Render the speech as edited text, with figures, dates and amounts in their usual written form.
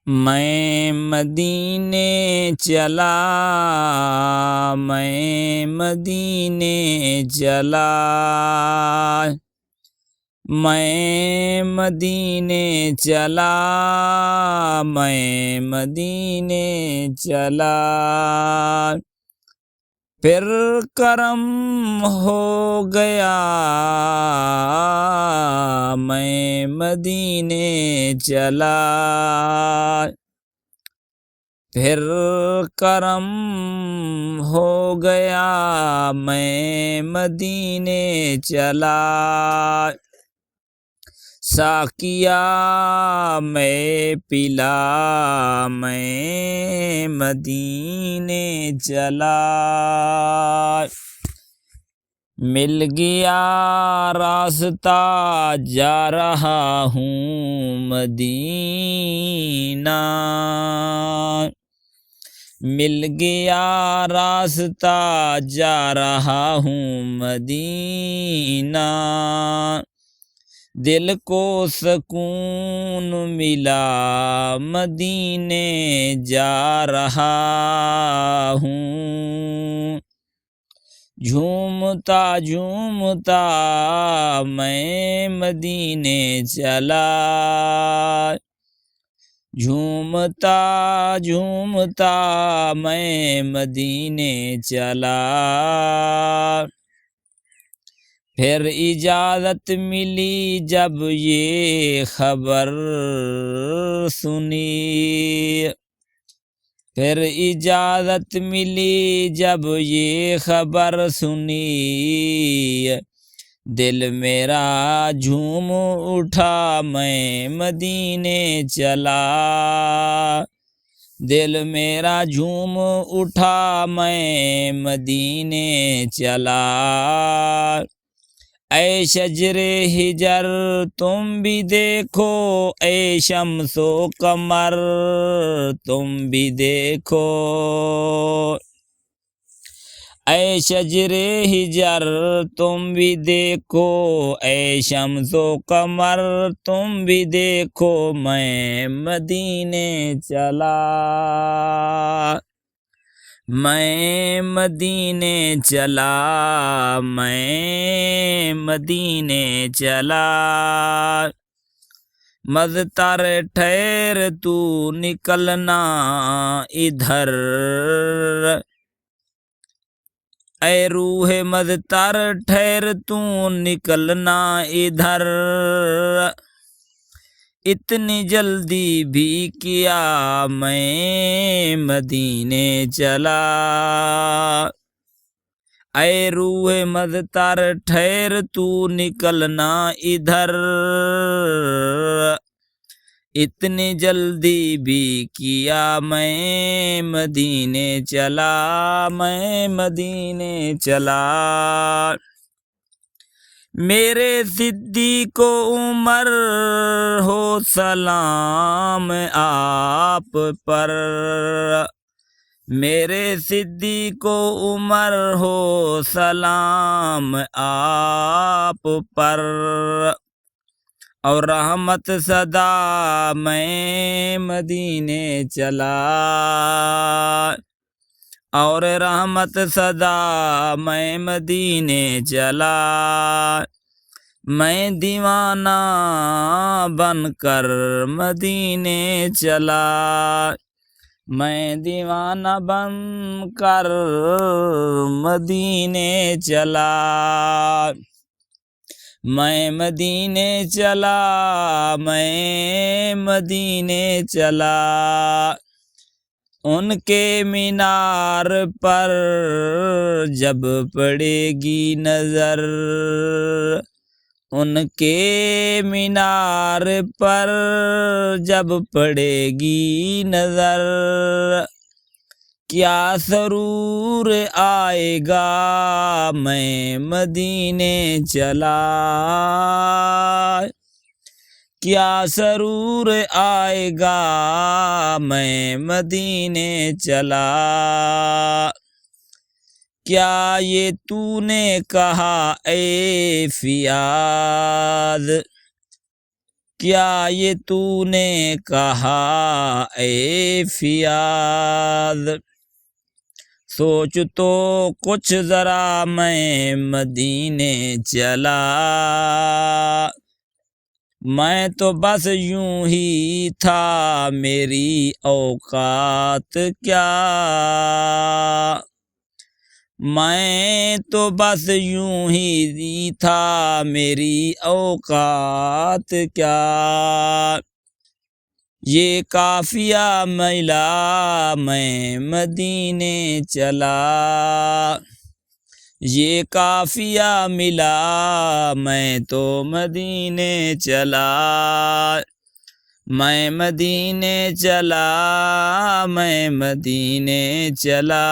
میں مدینے چلا، میں مدینے چلا، میں مدینے چلا، میں مدینے چلا، پھر کرم ہو گیا میں مدینے چلا، پھر کرم ہو گیا میں مدینے چلا، ساقیا میں پلا میں مدینے چلا، مل گیا راستہ جا رہا ہوں مدینہ، مل گیا راستہ جا رہا ہوں مدینہ، دل کو سکون ملا مدینے جا رہا ہوں، جھومتا جھومتا میں مدینے چلا، جھومتا جھومتا میں مدینے چلا، پھر اجازت ملی جب یہ خبر سنی، پھر اجازت ملی جب یہ خبر سنی، دل میرا جھوم اٹھا میں مدینے چلا، دل میرا جھوم اٹھا میں مدینے چلا، اے شجر ہجر تم بھی دیکھو، اے شمس و قمر تم بھی دیکھو، اے شجر ہجر تم بھی دیکھو، اے شمس و قمر تم بھی دیکھو، میں مدینے چلا، میں مدینے چلا، میں مدینے چلا، مضطر ٹھہر تو نکلنا ادھر، اے روح مضطر ٹھہر تو نکلنا ادھر، اتنی جلدی بھی کیا میں مدینے چلا، اے روح مضطر ٹھہر تو نکلنا ادھر، اتنی جلدی بھی کیا میں مدینے چلا، میں مدینے چلا، میرے صدیق و عمر ہو سلام آپ پر، میرے صدیق و عمر ہو سلام آپ پر، اور رحمت صدا میں مدینے چلا، اور رحمت صدا میں مدینے چلا، میں دیوانہ بن کر مدینے چلا، میں دیوانہ بن کر مدینے چلا، میں مدینے چلا، میں مدینے چلا، ان کے مینار پر جب پڑے گی نظر، ان کے مینار پر جب پڑے گی نظر، کیا سرور آئے گا میں مدینے چلا، کیا سرور آئے گا میں مدینے چلا، کیا یہ تو نے کہا اے فیاض، کیا یہ تو نے کہا اے فیاض، سوچ تو کچھ ذرا میں مدینے چلا، میں تو بس یوں ہی تھا میری اوقات کیا، میں تو بس یوں ہی تھا میری اوقات کیا، یہ قافیہ ملا میں مدینے چلا، یہ قافیہ ملا میں تو مدینے چلا، میں مدینے چلا، میں مدینے چلا۔